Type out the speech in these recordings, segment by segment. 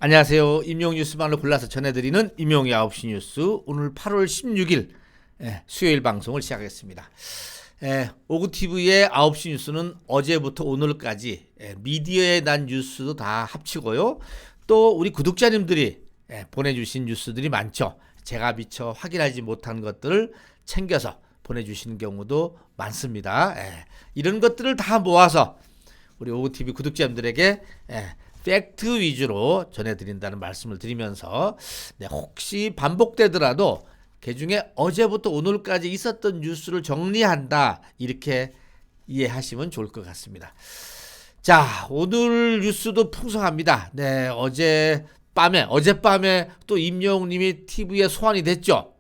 안녕하세요. 임용 뉴스만을 골라서 전해드리는 임용의 9시 뉴스. 오늘 8월 16일 수요일 방송을 시작하겠습니다. 오구TV의 9시 뉴스는 어제부터 오늘까지 미디어에 난 뉴스도 다 합치고요. 또 우리 구독자님들이 보내주신 뉴스들이 많죠. 제가 미처 확인하지 못한 것들을 챙겨서 보내주시는 경우도 많습니다. 이런 것들을 다 모아서 우리 오구TV 구독자님들에게 팩트 위주로 전해드린다는 말씀을 드리면서 혹시 반복되더라도 그중에 어제부터 오늘까지 있었던 뉴스를 정리한다 이렇게 이해하시면 좋을 것 같습니다. 자, 오늘 뉴스도 풍성합니다. 어젯밤에 또 임영웅님이 TV에 소환이 됐죠.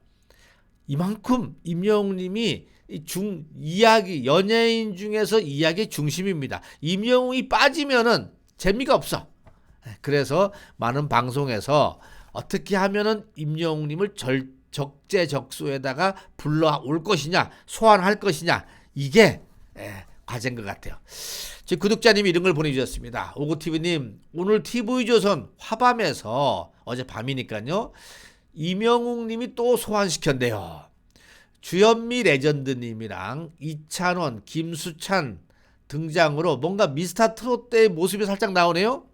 이만큼 임영웅님이 이야기 연예인 중에서 이야기 중심입니다. 임영웅이 빠지면은 재미가 없어. 그래서 많은 방송에서 어떻게 하면은 임영웅님을 적재적소에다가 불러올 것이냐, 소환할 것이냐, 이게 과제인 것 같아요. 제 구독자님이 이런 걸 보내주셨습니다. 오구TV님, 오늘 TV조선 화밤에서 어젯밤이니까요, 임영웅님이 또 소환시켰네요. 주현미 레전드님이랑 이찬원, 김수찬 등장으로 뭔가 미스터 트롯 때의 모습이 살짝 나오네요.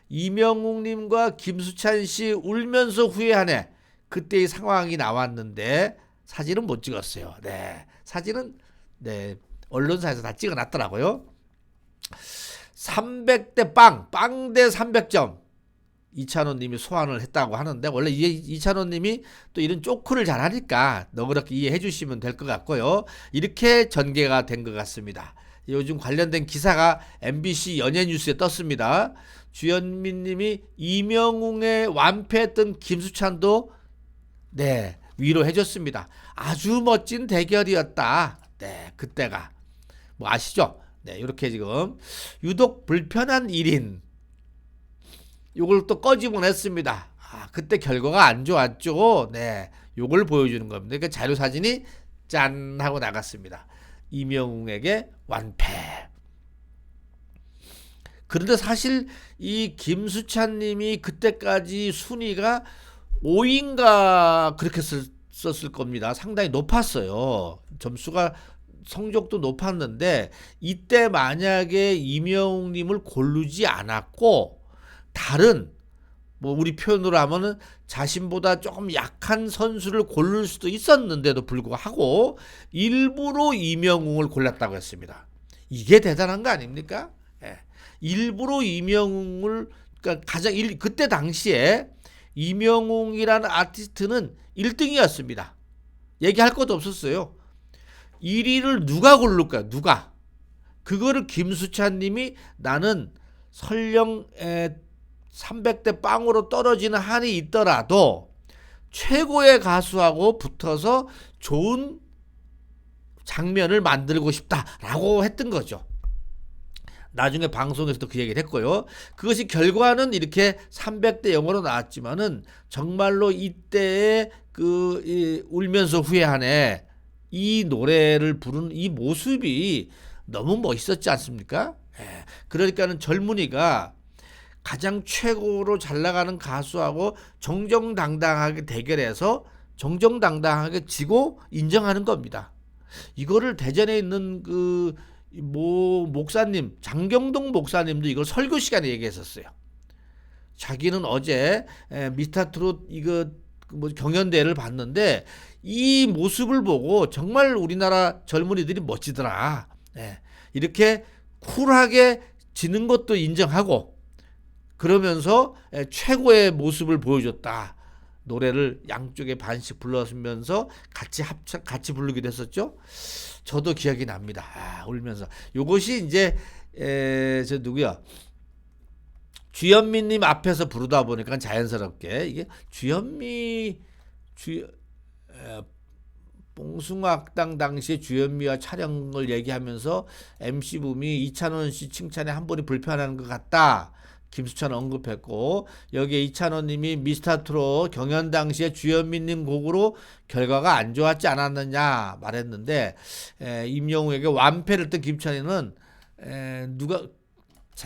이명웅님과 김수찬씨 울면서 후회하네. 그때의 상황이 나왔는데 사진은 못 찍었어요. 사진은 언론사에서 다 찍어놨더라고요. 300대 빵대 300점. 이찬원님이 소환을 했다고 하는데 원래 이찬원님이 또 이런 쪼크를 잘하니까 너그럽게 이해해 주시면 될 것 같고요. 이렇게 전개가 된 것 같습니다. 요즘 관련된 기사가 MBC 연예뉴스에 떴습니다. 주현민님이 이명웅에 완패했던 김수찬도 위로해줬습니다. 아주 멋진 대결이었다. 그때가 뭐 아시죠? 이렇게 지금 유독 불편한 1인 요걸 또 꺼집어냈습니다. 그때 결과가 안 좋았죠. 요걸 보여주는 겁니다. 그러니까 자료 사진이 짠 하고 나갔습니다. 이명웅에게 완패. 그런데 사실 이 김수찬님이 그때까지 순위가 5인가 그렇게 썼을 겁니다. 상당히 높았어요. 점수가 성적도 높았는데 이때 만약에 이명웅님을 고르지 않았고 다른 우리 표현으로 하면은 자신보다 조금 약한 선수를 고를 수도 있었는데도 불구하고 일부러 이명웅을 골랐다고 했습니다. 이게 대단한 거 아닙니까? 일부러 이명웅을 그러니까 그때 당시에 이명웅이라는 아티스트는 1등이었습니다. 얘기할 것도 없었어요. 1위를 누가 고를까? 누가? 그거를 김수찬님이 나는 설령 300대 빵으로 떨어지는 한이 있더라도 최고의 가수하고 붙어서 좋은 장면을 만들고 싶다라고 했던 거죠. 나중에 방송에서도 그 얘기를 했고요. 그것이 결과는 이렇게 300대 0으로 나왔지만은 정말로 이때의 울면서 후회하네 이 노래를 부르는 이 모습이 너무 멋있었지 않습니까? 그러니까는 젊은이가 가장 최고로 잘 나가는 가수하고 정정당당하게 대결해서 정정당당하게 지고 인정하는 겁니다. 이거를 대전에 있는 목사님, 장경동 목사님도 이걸 설교 시간에 얘기했었어요. 자기는 어제 미스터 트롯 경연대회를 봤는데 이 모습을 보고 정말 우리나라 젊은이들이 멋지더라. 이렇게 쿨하게 지는 것도 인정하고 그러면서 최고의 모습을 보여줬다. 노래를 양쪽에 반씩 불러면서 같이 부르기도 했었죠. 저도 기억이 납니다. 울면서. 요것이 이제 저 누구야? 주현미님 앞에서 부르다 보니까 자연스럽게 이게 뽕숭아학당 당시에 주현미와 촬영을 얘기하면서 MC붐이 이찬원 씨 칭찬에 한 번이 불편한 것 같다. 김수찬 언급했고 여기에 이찬원님이 미스터 트롯 경연 당시에 주현미님 곡으로 결과가 안 좋았지 않았느냐 말했는데 임영웅에게 완패를 했던 김수찬이는 누가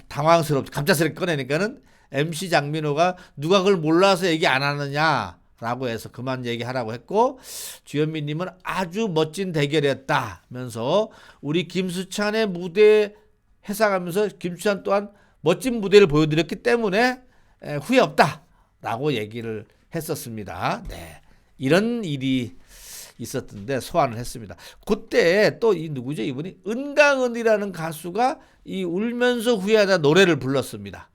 당황스럽게 갑작스럽게 꺼내니까는 MC 장민호가 누가 그걸 몰라서 얘기 안 하느냐라고 해서 그만 얘기하라고 했고, 주현미님은 아주 멋진 대결이었다면서 우리 김수찬의 무대 해석하면서 김수찬 또한 멋진 무대를 보여드렸기 때문에 후회 없다라고 얘기를 했었습니다. 네, 이런 일이 있었던데 소환을 했습니다. 그때 또 이 누구죠? 이분이 은강은이라는 가수가 이 울면서 후회하다 노래를 불렀습니다.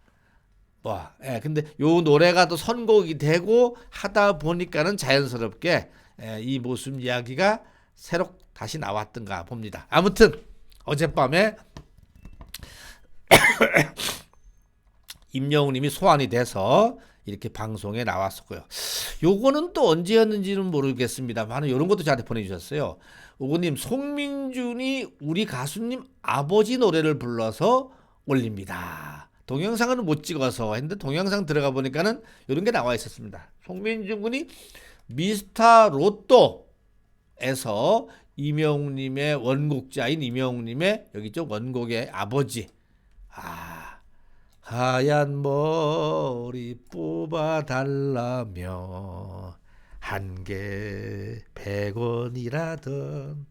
근데 요 노래가 또 선곡이 되고 하다 보니까는 자연스럽게 이 모습 이야기가 새로 다시 나왔던가 봅니다. 아무튼 어젯밤에 임영웅님이 소환이 돼서 이렇게 방송에 나왔었고요. 요거는 또 언제였는지는 모르겠습니다만 이런 것도 저한테 보내주셨어요. 오구님, 송민준이 우리 가수님 아버지 노래를 불러서 올립니다. 동영상은 못 찍어서 했는데 동영상 들어가 보니까는 이런 게 나와 있었습니다. 송민준 군이 미스터 로또에서 임영웅님의 원곡자인 임영웅님의 여기 있죠, 원곡의 아버지, 하얀 머리 뽑아달라며 한 개 100원이라던,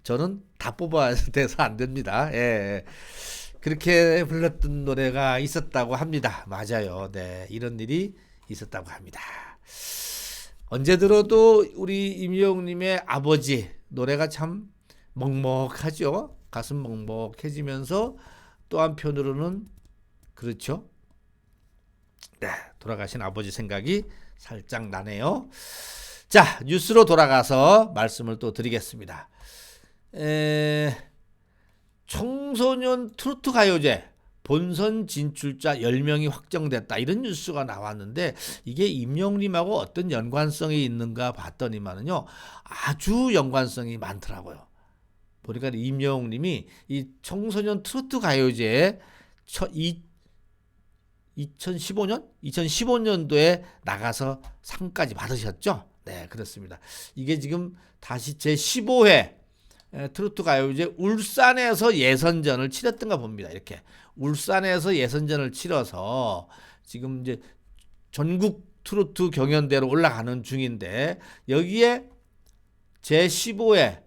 저는 다 뽑아야 돼서 안 됩니다. 예. 그렇게 불렀던 노래가 있었다고 합니다. 맞아요. 네, 이런 일이 있었다고 합니다. 언제 들어도 우리 임영웅님의 아버지 노래가 참 먹먹하죠. 가슴 먹먹해지면서 또 한편으로는 그렇죠. 네, 돌아가신 아버지 생각이 살짝 나네요. 자, 뉴스로 돌아가서 말씀을 또 드리겠습니다. 청소년 트로트 가요제 본선 진출자 10명이 확정됐다, 이런 뉴스가 나왔는데 이게 임영웅님하고 어떤 연관성이 있는가 봤더니만은요, 아주 연관성이 많더라고요. 보니까 임영웅님이 이 청소년 트로트 가요제에 2015년도에 나가서 상까지 받으셨죠? 네, 그렇습니다. 이게 지금 다시 제15회 트로트 가요제 울산에서 예선전을 치렀던가 봅니다. 이렇게 울산에서 예선전을 치러서 지금 이제 전국 트로트 경연대로 올라가는 중인데, 여기에 제15회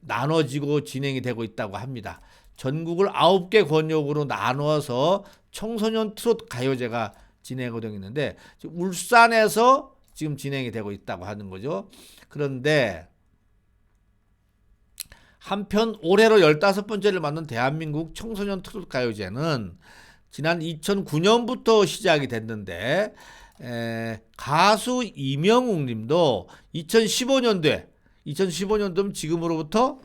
나눠지고 진행이 되고 있다고 합니다. 전국을 9개 권역으로 나눠서 청소년 트로트 가요제가 진행이 되고 있는데, 울산에서 지금 진행이 되고 있다고 하는 거죠. 그런데 한편 올해로 15번째를 맞는 대한민국 청소년 트로트 가요제는 지난 2009년부터 시작이 됐는데, 가수 임영웅 님도 2015년도면 지금으로부터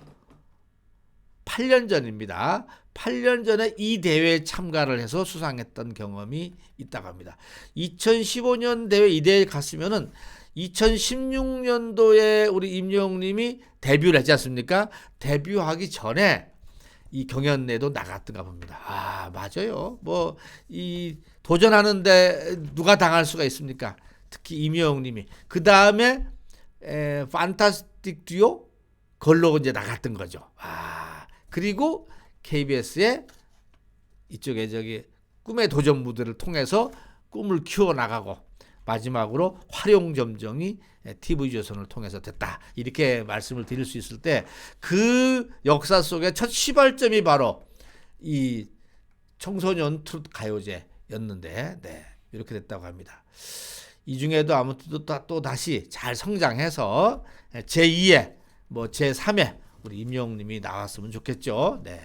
8년 전입니다. 8년 전에 이 대회에 참가를 해서 수상했던 경험이 있다고 합니다. 2015년 대회 이 대회에 갔으면은 2016년도에 우리 임영웅님이 데뷔를 했지 않습니까? 데뷔하기 전에 이 경연에도 나갔던가 봅니다. 맞아요. 뭐 이 도전하는데 누가 당할 수가 있습니까? 특히 임영웅님이. 그 다음에 판타스틱 듀오 걸로 이제 나갔던 거죠. 그리고 KBS의 이쪽에 저기 꿈의 도전 무대를 통해서 꿈을 키워 나가고, 마지막으로 활용점정이 TV조선을 통해서 됐다, 이렇게 말씀을 드릴 수 있을 때, 그 역사 속에 첫 시발점이 바로 이 청소년 트로트 가요제였는데, 네, 이렇게 됐다고 합니다. 이 중에도 아무튼 또 다시 잘 성장해서 제2회 뭐 제3회 우리 임영웅님이 나왔으면 좋겠죠. 네,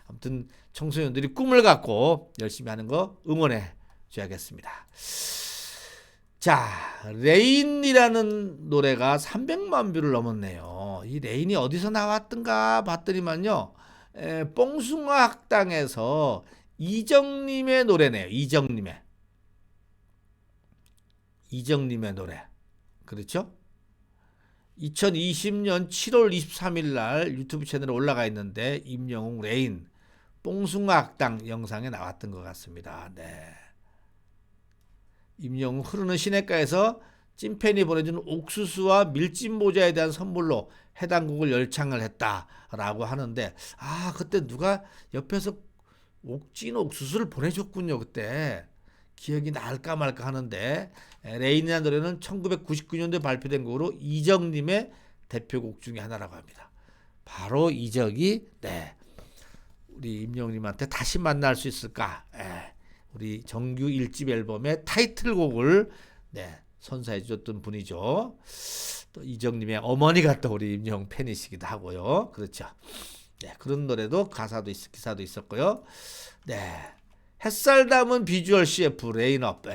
아무튼 청소년들이 꿈을 갖고 열심히 하는 거 응원해 줘야겠습니다. 자, 레인이라는 노래가 300만 뷰를 넘었네요. 이 레인이 어디서 나왔던가 봤더니만요, 뽕숭아 학당에서 이정님의 노래네요. 이정님의 노래. 그렇죠? 2020년 7월 23일 날 유튜브 채널에 올라가 있는데, 임영웅 레인 뽕숭아 학당 영상에 나왔던 것 같습니다. 네. 임영웅 흐르는 시냇가에서 찐팬이 보내준 옥수수와 밀짚 모자에 대한 선물로 해당 곡을 열창을 했다라고 하는데, 그때 누가 옆에서 옥진 옥수수를 보내줬군요. 그때 기억이 날까 말까 하는데 레인이라는 노래는 1999년도에 발표된 곡으로 이적님의 대표곡 중에 하나라고 합니다. 바로 이적이 우리 임영웅님한테 다시 만날 수 있을까? 우리 정규 1집 앨범의 타이틀곡을 선사해 주셨던 분이죠. 또 이적님의 어머니가 또 우리 임영웅 팬이시기도 하고요. 그렇죠. 그런 노래도 기사도 있었고요. 햇살 담은 비주얼 CF 레인업.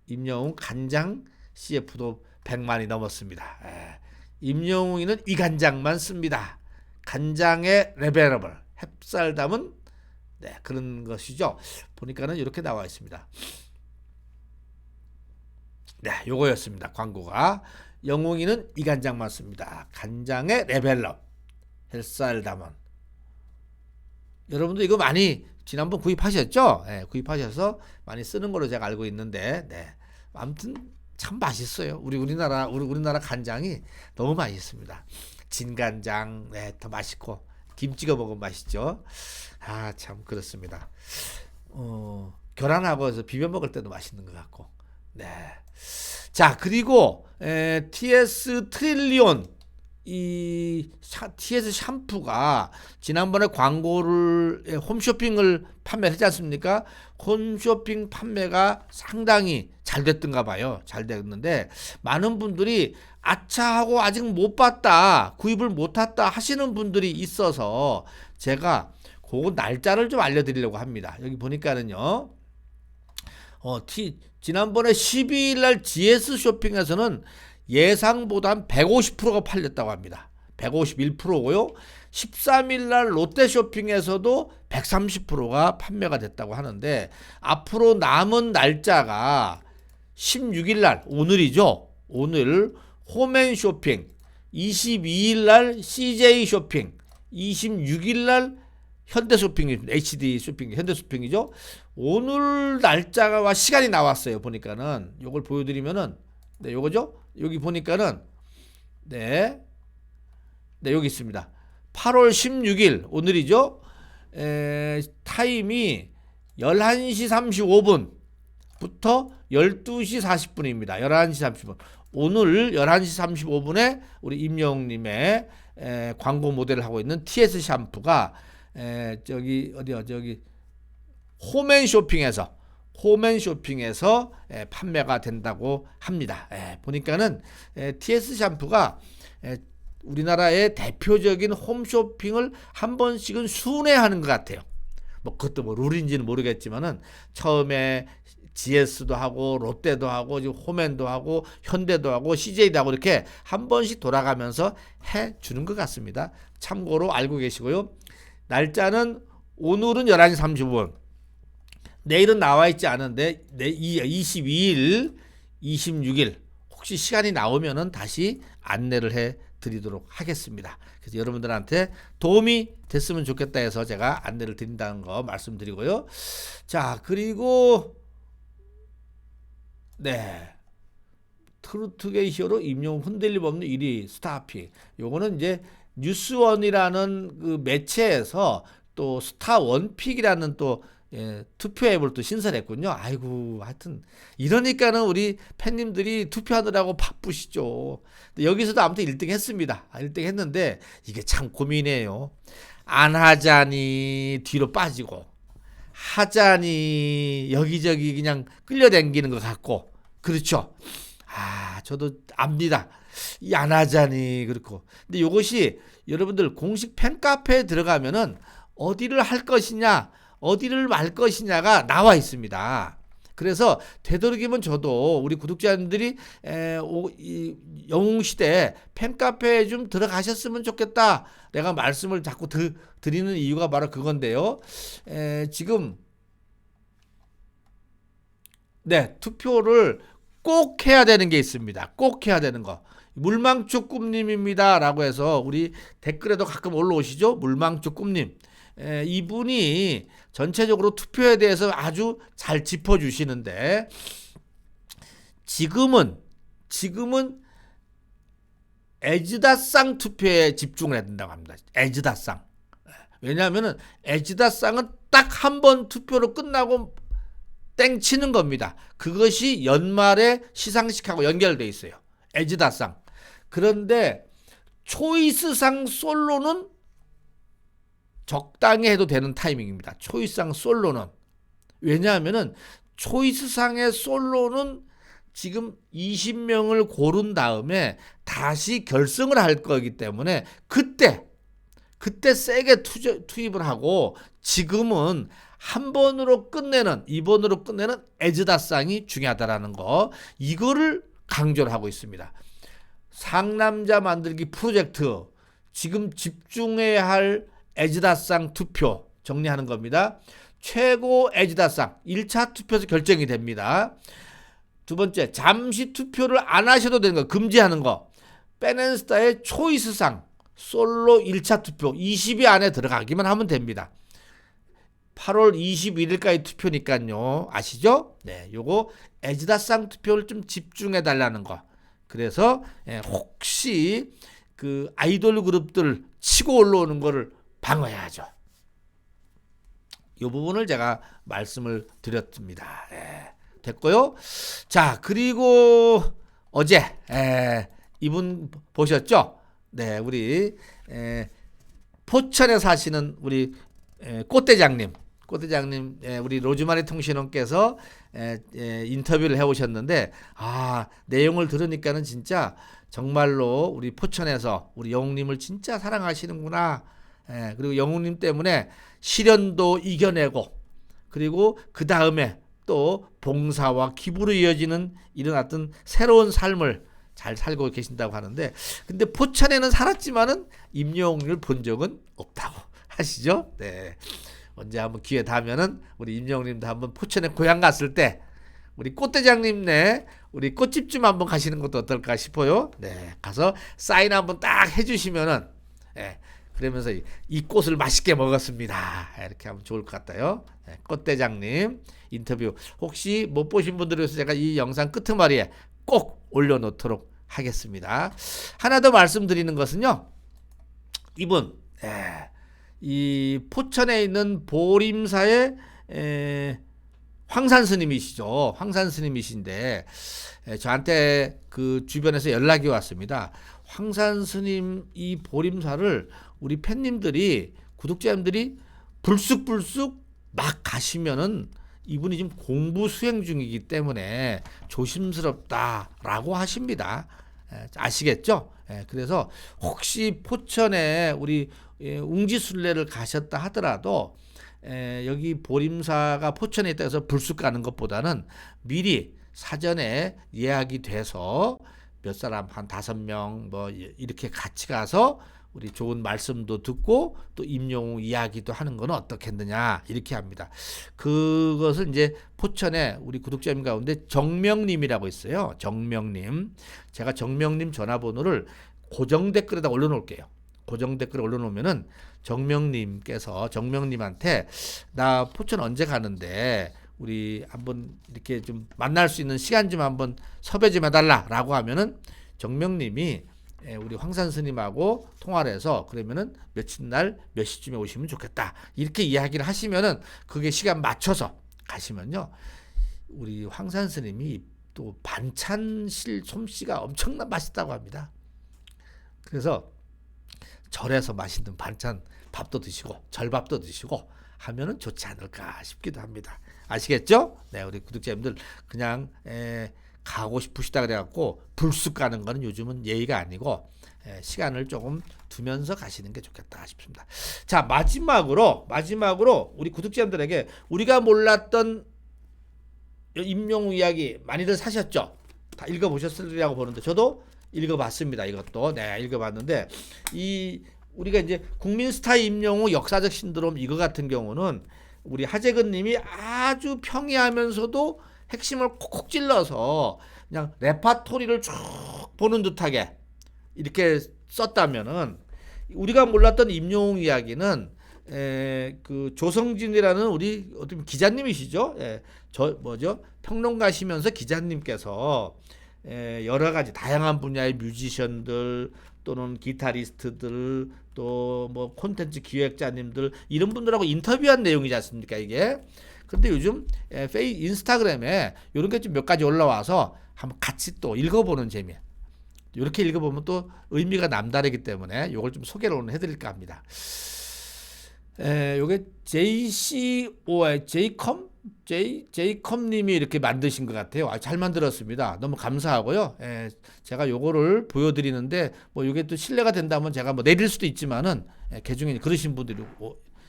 임영웅 간장 CF도 100만이 넘었습니다. 임영웅이는 이 간장만 씁니다. 간장의 레벨업을 햇살 담은 그런 것이죠. 보니까는 이렇게 나와 있습니다. 요거였습니다. 광고가. 영웅이는 이 간장만 씁니다. 간장의 레벨업 햇살 담은. 여러분도 이거 많이 지난번 구입하셨죠? 구입하셔서 많이 쓰는 걸로 제가 알고 있는데, 아무튼 참 맛있어요. 우리나라 간장이 너무 맛있습니다. 진간장, 더 맛있고 김 찍어 먹으면 맛있죠. 참 그렇습니다. 계란하고 해서 비벼 먹을 때도 맛있는 것 같고. 자, 그리고 TS 트릴리온 이 TS 샴푸가 지난번에 광고를 홈쇼핑을 판매했지 않습니까? 홈쇼핑 판매가 상당히 잘 됐던가 봐요. 잘 됐는데 많은 분들이 아차하고 아직 못 봤다, 구입을 못 했다 하시는 분들이 있어서 제가 그 날짜를 좀 알려드리려고 합니다. 여기 보니까는요, 지난번에 12일 날 GS 쇼핑에서는 예상보다 한 150%가 팔렸다고 합니다. 151%고요. 13일 날 롯데 쇼핑에서도 130%가 판매가 됐다고 하는데, 앞으로 남은 날짜가 16일 날, 오늘이죠. 오늘 홈앤 쇼핑, 22일 날 CJ 쇼핑, 26일 날 현대 쇼핑입니다. HD 쇼핑, 현대 쇼핑이죠. 오늘 날짜와 시간이 나왔어요. 보니까는 요걸 보여드리면은 요거죠. 여기 보니까는 여기 있습니다. 8월 16일 오늘이죠. 타임이 11시 35분부터 12시 40분입니다. 11시 30분. 오늘 11시 35분에 우리 임영웅님의 광고 모델을 하고 있는 TS 샴푸가 저기 홈앤 쇼핑에서 판매가 된다고 합니다. 보니까는 TS 샴푸가 우리나라의 대표적인 홈쇼핑을 한 번씩은 순회하는 것 같아요. 그것도 룰인지는 모르겠지만은 처음에 GS도 하고 롯데도 하고 지금 홈앤도 하고 현대도 하고 CJ도 하고 이렇게 한 번씩 돌아가면서 해 주는 것 같습니다. 참고로 알고 계시고요. 날짜는 오늘은 11시 35분. 내일은 나와 있지 않은데 22일, 26일 혹시 시간이 나오면은 다시 안내를 해 드리도록 하겠습니다. 그래서 여러분들한테 도움이 됐으면 좋겠다 해서 제가 안내를 드린다는 거 말씀드리고요. 자, 그리고 트로트계의 히어로 임영웅 흔들림 없는 1위 스타픽. 요거는 이제 뉴스원이라는 그 매체에서 또 스타 원픽이라는 또 투표 앱을 또 신설했군요. 아이고, 하여튼 이러니까는 우리 팬님들이 투표하느라고 바쁘시죠. 여기서도 아무튼 1등 했습니다. 1등 했는데 이게 참 고민이에요. 안 하자니 뒤로 빠지고, 하자니 여기저기 그냥 끌려다니는 것 같고, 그렇죠. 저도 압니다. 이 안 하자니 그렇고. 근데 이것이 여러분들 공식 팬카페에 들어가면은 어디를 할 것이냐, 어디를 말 것이냐가 나와 있습니다. 그래서 되도록이면 저도 우리 구독자님들이 영웅시대 팬카페에 좀 들어가셨으면 좋겠다. 내가 말씀을 자꾸 드리는 이유가 바로 그건데요. 지금 투표를 꼭 해야 되는 게 있습니다. 꼭 해야 되는 거. 물망초 꿈님입니다 라고 해서 우리 댓글에도 가끔 올라오시죠. 물망초 꿈님. 이분이 전체적으로 투표에 대해서 아주 잘 짚어주시는데, 지금은 에즈다쌍 투표에 집중을 해야 된다고 합니다. 에즈다쌍. 왜냐하면은 에즈다쌍은 딱 한 번 투표로 끝나고 땡치는 겁니다. 그것이 연말에 시상식하고 연결돼 있어요. 에즈다상. 그런데 초이스상 솔로는 적당히 해도 되는 타이밍입니다. 초이스상 솔로는. 왜냐하면은 초이스상의 솔로는 지금 20명을 고른 다음에 다시 결승을 할 거기 때문에 그때 세게 투입을 하고 지금은 한 번으로 끝내는 2번으로 끝내는 에즈다상이 중요하다라는 거 이거를 강조를 하고 있습니다. 상남자 만들기 프로젝트 지금 집중해야 할 에즈다상 투표 정리하는 겁니다. 최고 에즈다상 1차 투표에서 결정이 됩니다. 두 번째 잠시 투표를 안 하셔도 되는 거 금지하는 거 빼낸스타의 초이스상 솔로 1차 투표 20위 안에 들어가기만 하면 됩니다. 8월 21일까지 투표니까요. 아시죠? 네, 요거 에즈다상 투표를 좀 집중해 달라는 거. 그래서 혹시 그 아이돌 그룹들 치고 올라오는 거를 방어해야죠. 이 부분을 제가 말씀을 드렸습니다. 됐고요. 자, 그리고 어제 이분 보셨죠? 네, 우리 포천에 사시는 우리 꽃대장님, 우리 로즈마리 통신원께서 인터뷰를 해오셨는데, 내용을 들으니까는 진짜 정말로 우리 포천에서 우리 영웅님을 진짜 사랑하시는구나. 그리고 영웅님 때문에 시련도 이겨내고, 그리고 그 다음에 또 봉사와 기부로 이어지는 이런 어떤 새로운 삶을 잘 살고 계신다고 하는데, 근데 포천에는 살았지만은 임영웅을 본 적은 없다고 하시죠? 네. 언제 한번 기회 닿으면은 우리 임영웅님도 한번 포천에 고향 갔을 때 우리 꽃대장님네 우리 꽃집 좀 한번 가시는 것도 어떨까 싶어요. 네. 가서 사인 한번 딱 해주시면은, 그러면서 이 꽃을 맛있게 먹었습니다. 이렇게 하면 좋을 것 같아요. 꽃대장님 인터뷰 혹시 못 보신 분들을 위해서 제가 이 영상 끄트머리에 꼭 올려놓도록 하겠습니다. 하나 더 말씀드리는 것은요. 이분 이 포천에 있는 보림사의 황산 스님이시죠. 황산 스님이신데 저한테 그 주변에서 연락이 왔습니다. 황산 스님 이 보림사를 우리 팬님들이 구독자님들이 불쑥불쑥 막 가시면은 이분이 지금 공부 수행 중이기 때문에 조심스럽다라고 하십니다. 아시겠죠? 그래서 혹시 포천에 우리 웅지순례를 가셨다 하더라도 여기 보림사가 포천에 있다 해서 불쑥 가는 것보다는 미리 사전에 예약이 돼서 몇 사람 한 5명 뭐 이렇게 같이 가서 우리 좋은 말씀도 듣고 또 임영웅 이야기도 하는 건 어떻겠느냐 이렇게 합니다. 그것을 이제 포천에 우리 구독자님 가운데 정명님이라고 있어요. 정명님. 제가 정명님 전화번호를 고정 댓글에다 올려놓을게요. 고정 댓글 올려놓으면은 정명님께서 정명님한테 나 포천 언제 가는데 우리 한번 이렇게 좀 만날 수 있는 시간 좀 한번 섭외 좀 해달라라고 하면은 정명님이 우리 황산 스님하고 통화를 해서 그러면은 며칠 날 몇 시쯤에 오시면 좋겠다 이렇게 이야기를 하시면은 그게 시간 맞춰서 가시면요 우리 황산 스님이 또 반찬 솜씨가 엄청난 맛있다고 합니다. 그래서 절에서 맛있는 반찬 밥도 드시고 절밥도 드시고 하면은 좋지 않을까 싶기도 합니다. 아시겠죠? 네, 우리 구독자님들 그냥 가고 싶으시다 그래갖고 불쑥 가는 거는 요즘은 예의가 아니고 시간을 조금 두면서 가시는 게 좋겠다 싶습니다. 자, 마지막으로 우리 구독자님들에게 우리가 몰랐던 임영웅 이야기 많이들 사셨죠? 다 읽어보셨으리라고 보는데 저도 읽어봤습니다. 이것도 읽어봤는데 이 우리가 이제 국민 스타 임영웅 역사적 신드롬 이거 같은 경우는 우리 하재근님이 아주 평이하면서도 핵심을 콕콕 찔러서 그냥 레파토리를 쭉 보는 듯하게 이렇게 썼다면은 우리가 몰랐던 임영웅 이야기는 그 조성진이라는 우리 어떤 기자님이시죠? 평론가시면서 기자님께서 여러 가지 다양한 분야의 뮤지션들 또는 기타리스트들 또 뭐 콘텐츠 기획자님들 이런 분들하고 인터뷰한 내용이지 않습니까 이게. 근데 요즘 인스타그램에 이런 게 좀 몇 가지 올라와서 한번 같이 또 읽어보는 재미. 이렇게 읽어보면 또 의미가 남다르기 때문에 이걸 좀 소개를 오늘 해드릴까 합니다. 요게 제이컴님이 이렇게 만드신 것 같아요. 잘 만들었습니다. 너무 감사하고요. 제가 요거를 보여드리는데 뭐 요게 또 신뢰가 된다면 제가 뭐 내릴 수도 있지만은 개중에 그러신 분들이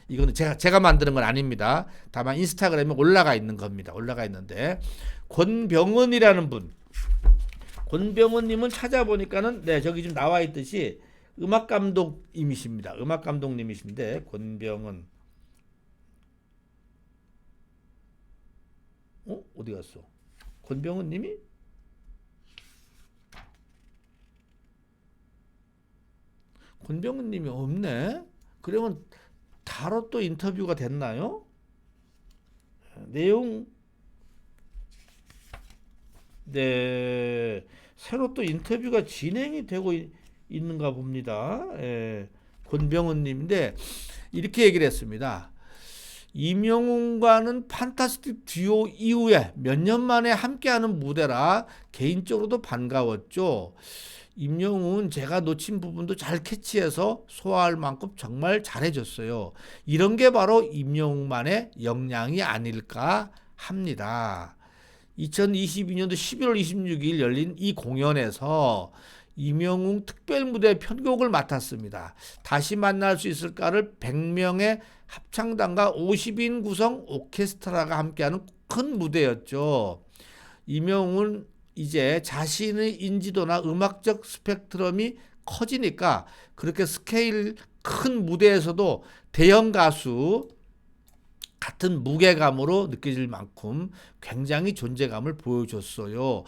이거는 제가 만드는 건 아닙니다. 다만 인스타그램에 올라가 있는 겁니다. 올라가 있는데 권병은이라는 분, 권병은님은 찾아보니까는 저기 지금 나와 있듯이 음악 감독님이십니다. 음악 감독님이신데 권병은 어디 갔어? 권병은님이 권병은님이 없네. 그러면 다로 또 인터뷰가 됐나요? 내용 새로 또 인터뷰가 진행이 되고 있는가 봅니다. 권병은님인데 이렇게 얘기를 했습니다. 임영웅과는 판타스틱 듀오 이후에 몇 년 만에 함께하는 무대라 개인적으로도 반가웠죠. 임영웅은 제가 놓친 부분도 잘 캐치해서 소화할 만큼 정말 잘해줬어요. 이런 게 바로 임영웅만의 역량이 아닐까 합니다. 2022년도 11월 26일 열린 이 공연에서 임영웅 특별무대 편곡을 맡았습니다. 다시 만날 수 있을까를 100명의 합창단과 50인 구성 오케스트라가 함께하는 큰 무대였죠. 임영웅은 이제 자신의 인지도나 음악적 스펙트럼이 커지니까 그렇게 스케일 큰 무대에서도 대형 가수 같은 무게감으로 느껴질 만큼 굉장히 존재감을 보여줬어요.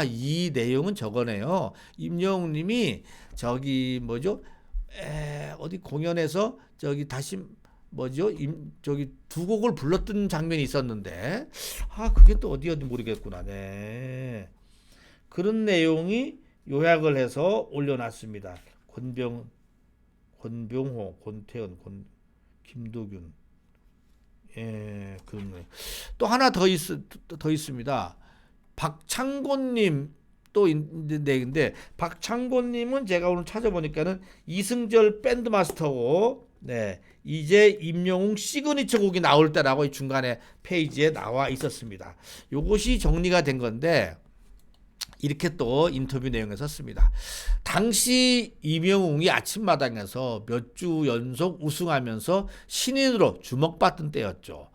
이 내용은 저거네요. 임영웅 님이 저기 어디 공연에서 저기 다시 저기 두 곡을 불렀던 장면이 있었는데 그게 또 어디 모르겠구나. 그런 내용이 요약을 해서 올려놨습니다. 권병호, 권태현, 김도균. 그렇네. 또 하나 더 있습니다. 박창곤님 또 있는데, 근데 박창곤님은 제가 오늘 찾아보니까는 이승절 밴드 마스터고, 이제 임영웅 시그니처 곡이 나올 때라고 이 중간에 페이지에 나와 있었습니다. 요것이 정리가 된 건데 이렇게 또 인터뷰 내용에 썼습니다. 당시 임영웅이 아침마당에서 몇 주 연속 우승하면서 신인으로 주목받던 때였죠.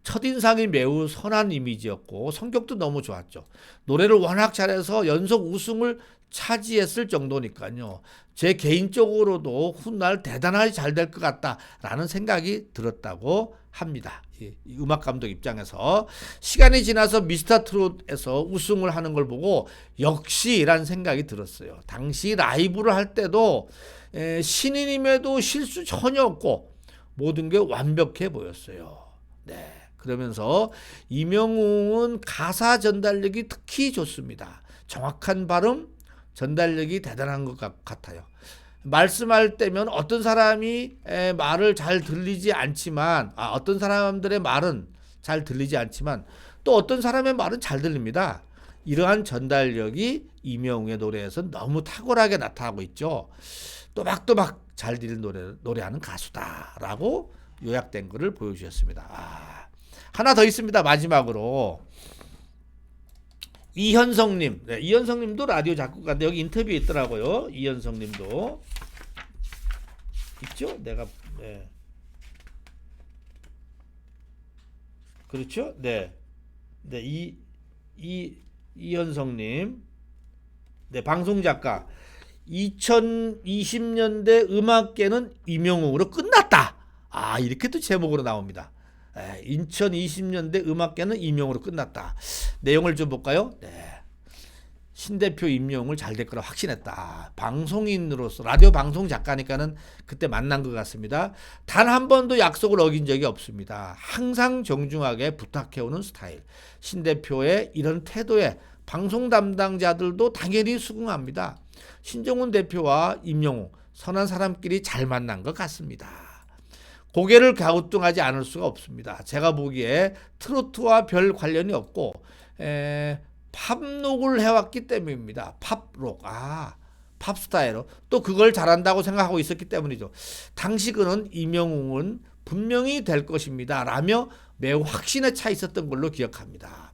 첫인상이 매우 선한 이미지였고 성격도 너무 좋았죠. 노래를 워낙 잘해서 연속 우승을 차지했을 정도니까요. 제 개인적으로도 훗날 대단하게 잘 될 것 같다라는 생각이 들었다고 합니다. 이 음악 감독 입장에서 시간이 지나서 미스터트롯에서 우승을 하는 걸 보고 역시라는 생각이 들었어요. 당시 라이브를 할 때도 신인임에도 실수 전혀 없고 모든 게 완벽해 보였어요. 그러면서 임영웅은 가사 전달력이 특히 좋습니다. 정확한 발음, 전달력이 대단한 것 같아요. 말씀할 때면 어떤 사람이 말을 잘 들리지 않지만 어떤 사람들의 말은 잘 들리지 않지만 또 어떤 사람의 말은 잘 들립니다. 이러한 전달력이 임영웅의 노래에서 너무 탁월하게 나타나고 있죠. 또박또박 잘 들리는 노래하는 가수다라고 요약된 것을 보여주셨습니다. 하나 더 있습니다. 마지막으로 이현성님, 이현성님도 라디오 작곡가인데 여기 인터뷰에 있더라고요. 이현성님도 있죠. 그렇죠. 이현성님, 방송 작가. 2020년대 음악계는 임영웅으로 끝났다. 이렇게 또 제목으로 나옵니다. 2020년대 음악계는 임영웅으로 끝났다. 내용을 좀 볼까요? 신 대표 임영웅을 잘 될 거라 확신했다. 방송인으로서 라디오 방송 작가니까는 그때 만난 것 같습니다. 단 한 번도 약속을 어긴 적이 없습니다. 항상 정중하게 부탁해오는 스타일. 신 대표의 이런 태도에 방송 담당자들도 당연히 수긍합니다. 신정훈 대표와 임영웅 선한 사람끼리 잘 만난 것 같습니다. 고개를 갸우뚱하지 않을 수가 없습니다. 제가 보기에 트로트와 별 관련이 없고 팝록을 해왔기 때문입니다. 팝록, 팝 스타일로 또 그걸 잘한다고 생각하고 있었기 때문이죠. 당시 그는 임영웅은 분명히 될 것입니다 라며 매우 확신에 차 있었던 걸로 기억합니다.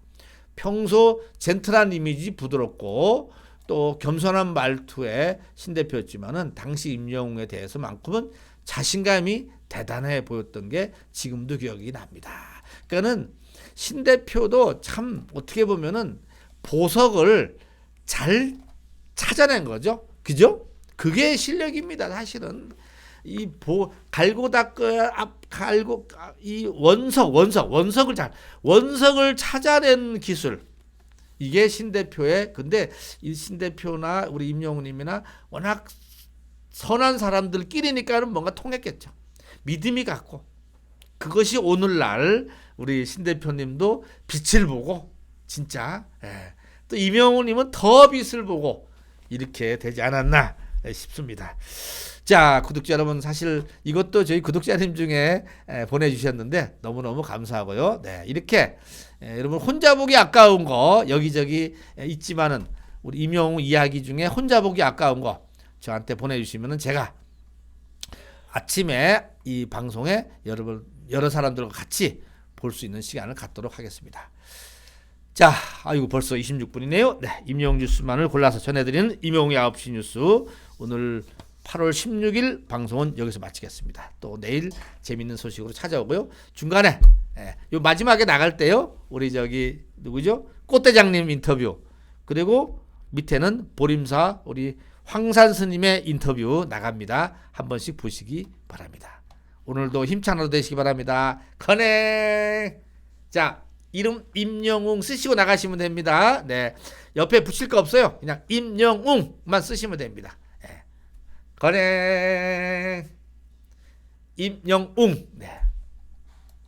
평소 젠틀한 이미지, 부드럽고 또 겸손한 말투의 신대표였지만은 당시 임영웅에 대해서만큼은 자신감이 대단해 보였던 게 지금도 기억이 납니다. 그러니까는 신대표도 참 어떻게 보면은 보석을 잘 찾아낸 거죠. 그죠? 그게 실력입니다. 사실은 이 갈고 닦아야 갈고 이 원석을 찾아낸 기술, 이게 신대표의. 근데 이 신대표나 우리 임영웅님이나 워낙 선한 사람들끼리니까는 뭔가 통했겠죠. 믿음이 갔고, 그것이 오늘날 우리 신대표님도 빛을 보고 진짜 또 임영웅님은 더 빛을 보고 이렇게 되지 않았나 싶습니다. 자, 구독자 여러분, 사실 이것도 저희 구독자님 중에 보내주셨는데 너무너무 감사하고요. 네, 이렇게 여러분 혼자 보기 아까운 거 여기저기 있지만은 우리 임영웅 이야기 중에 혼자 보기 아까운 거 저한테 보내주시면은 제가 아침에 이 방송에 여러 사람들과 같이 볼 수 있는 시간을 갖도록 하겠습니다. 자, 아이고 벌써 26분이네요. 네, 임영웅 뉴스만을 골라서 전해드리는 임영웅의 9시 뉴스, 오늘 8월 16일 방송은 여기서 마치겠습니다. 또 내일 재밌는 소식으로 찾아오고요. 중간에 요 마지막에 나갈 때요, 우리 저기 누구죠? 꽃대장님 인터뷰, 그리고 밑에는 보림사 우리 황산 스님의 인터뷰 나갑니다. 한 번씩 보시기 바랍니다. 오늘도 힘찬 하루 되시기 바랍니다. 커넥. 자, 이름 임영웅 쓰시고 나가시면 됩니다. 네, 옆에 붙일 거 없어요. 그냥 임영웅만 쓰시면 됩니다. 커넥. 임영웅. 네.